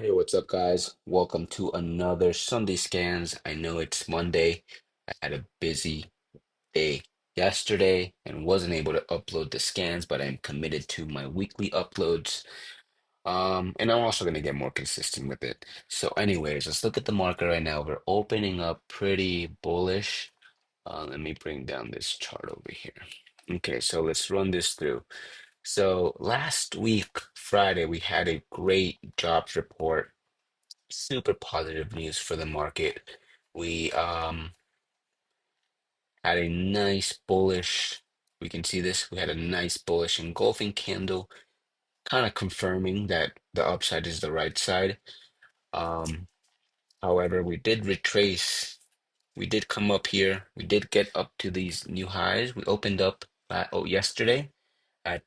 Hey, what's up, guys? Welcome to another Sunday Scans. I know it's Monday. I had a busy day yesterday and wasn't able to upload the scans, but I'm committed to my weekly uploads. And I'm also going to get more consistent with it. So, anyways, let's look at the market right now. We're opening up pretty bullish. Let me bring down this chart over here. Okay, so let's run this through. So, last week, Friday, we had a great jobs report, super positive news for the market. We had a nice bullish, we can see this, we had a nice bullish engulfing candle, kind of confirming that the upside is the right side. Um, However, we did retrace, we did come up here, we did get up to these new highs. We opened up yesterday at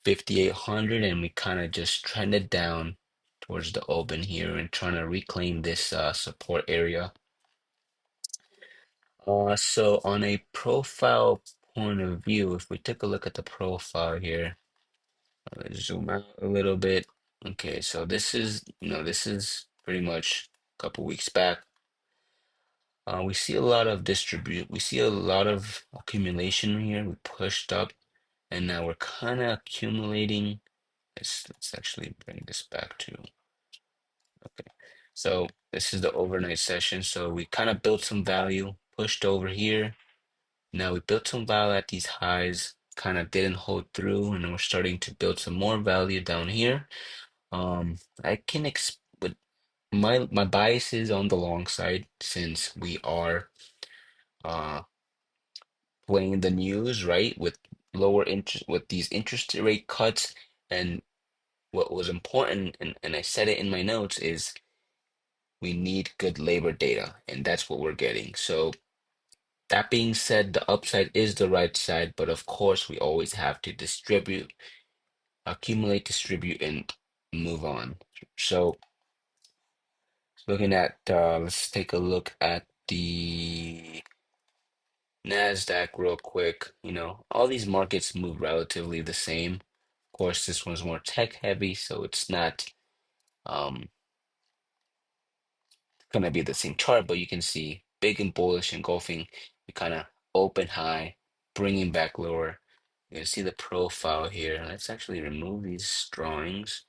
5,800 and we kind of just trended down towards the open here and trying to reclaim this support area. So on a profile point of view, if we take a look at the profile here, let's zoom out a little bit. Okay, so this is pretty much a couple weeks back. We see a lot of we see a lot of accumulation here. We pushed up and now we're kind of accumulating. Let's actually bring this back to, okay. So this is the overnight session. So we kind of built some value, pushed over here. Now we built some value at these highs, kind of didn't hold through, and then we're starting to build some more value down here. I can but my bias is on the long side since we are uh playing the news, right? With lower interest, with these interest rate cuts, and what was important, and I said it in my notes, is we need good labor data, and that's what we're getting. So that being said, the upside is the right side, but of course, we always have to accumulate, distribute, and move on. So, looking at, let's take a look at the NASDAQ real quick. All these markets move relatively the same. Of course, this one's more tech heavy, so it's not um, gonna be the same chart, but you can see big and bullish engulfing. We kind of open high, bringing back lower. You can see the profile here. Let's actually remove these drawings.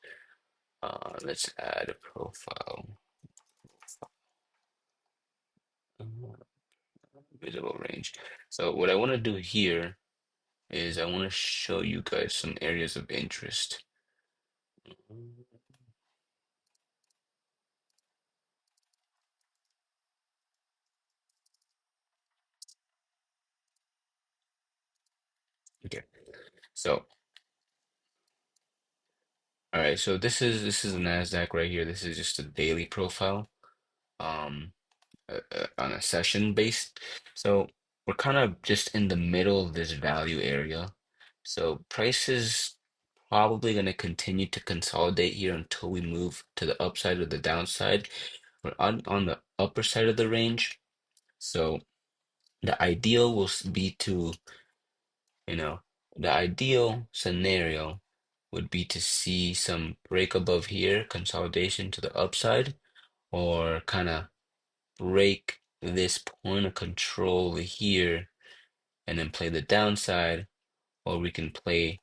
Let's add a profile. Uh, Visible range. So what I want to do here is I want to show you guys some areas of interest. Okay. So, all right. So this is a Nasdaq right here. This is just a daily profile. Um, on a session based. So we're kind of just in the middle of this value area. So price is probably going to continue to consolidate here until we move to the upside or the downside. We're on the upper side of the range. So the ideal will be to, you know, the ideal scenario would be to see some break above here, consolidation to the upside, or kind of break this point of control here and then play the downside, or we can play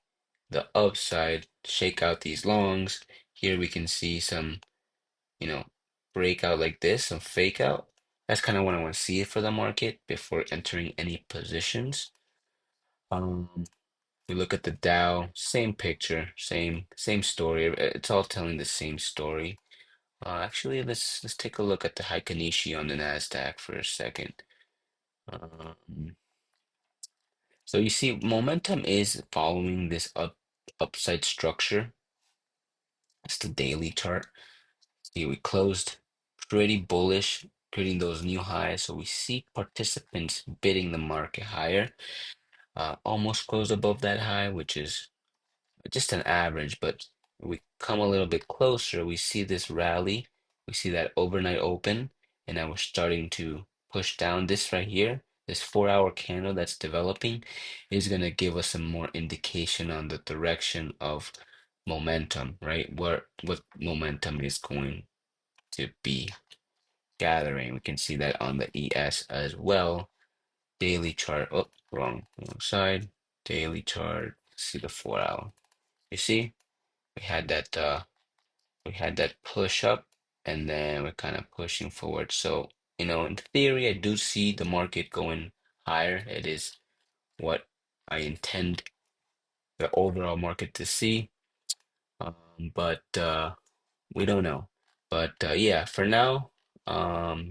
the upside, shake out these longs. Here we can see some, you know, breakout like this, some fake out. That's kind of what I want to see for the market before entering any positions. Um, we look at the Dow, same picture, same story. It's all telling the same story. Actually, let's take a look at the Heikin Nishi on the Nasdaq for a second. Um, so you see, momentum is following this upside structure. It's the daily chart. See, we closed pretty bullish, creating those new highs. So we see participants bidding the market higher. Almost closed above that high, which is just an average, but we come a little bit closer, we see this rally, we see that overnight open, and now we're starting to push down. This right here, this 4-hour candle that's developing is going to give us some more indication on the direction of momentum, right? What momentum is going to be gathering. We can see that on the ES as well. Daily chart. Oh, wrong side. Daily chart. See the 4 hour. You see, we had that push up, and then we're kind of pushing forward. So, in theory, I do see the market going higher. It is what I intend the overall market to see. But we don't know. But yeah, for now,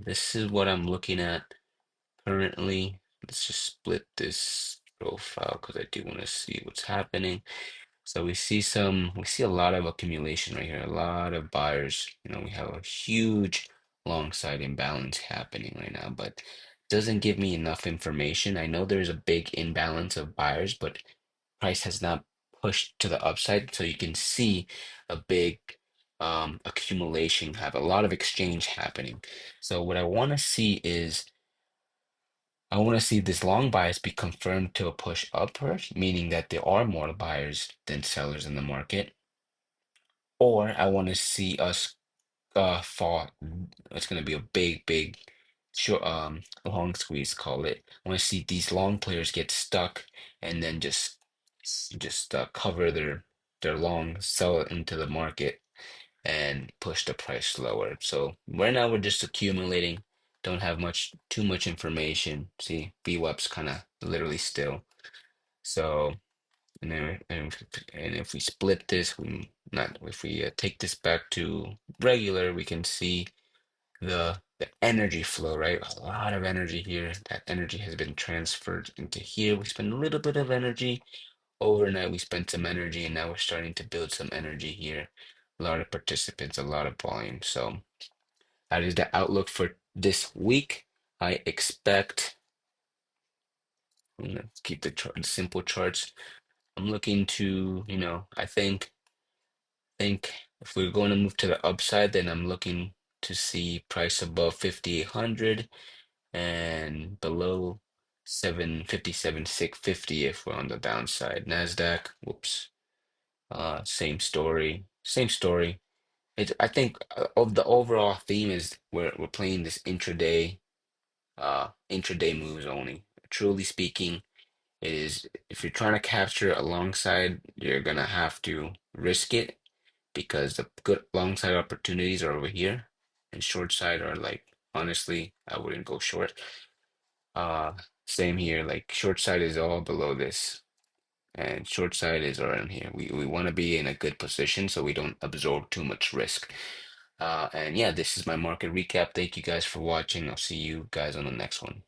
this is what I'm looking at currently. Let's just split this profile because I do want to see what's happening. So we see a lot of accumulation right here, a lot of buyers. We have a huge long side imbalance happening right now, but doesn't give me enough information. I know there's a big imbalance of buyers, but price has not pushed to the upside, so you can see a big accumulation, have a lot of exchange happening. So what I want to see is I want to see this long bias be confirmed to a push upward, meaning that there are more buyers than sellers in the market, or I want to see us fall. It's going to be a big, big short, long squeeze, call it. I want to see these long players get stuck and then just cover their long, sell it into the market and push the price lower. So right now we're just accumulating, don't have too much information. See, VWAP's kind of literally still. So and if we split this, we not if we take this back to regular, we can see the energy flow, right? A lot of energy here. That energy has been transferred into here. We spend a little bit of energy overnight. We spent some energy, and now we're starting to build some energy here. A lot of participants, a lot of volume. So that is the outlook for this week. I expect. Let's keep the simple charts. I'm looking to, I think if we're going to move to the upside, then I'm looking to see price above 5,800 and below 650 if we're on the downside. Nasdaq, whoops, same story, same story. I think of the overall theme is we're playing this intraday moves only. Truly speaking, it is if you're trying to capture alongside, you're gonna have to risk it because the good long side opportunities are over here, and short side are like honestly, I wouldn't go short. Uh, Same here. Like short side is all below this, and short side is around here. We want to be in a good position so we don't absorb too much risk. And yeah, this is my market recap. Thank you guys for watching. I'll see you guys on the next one.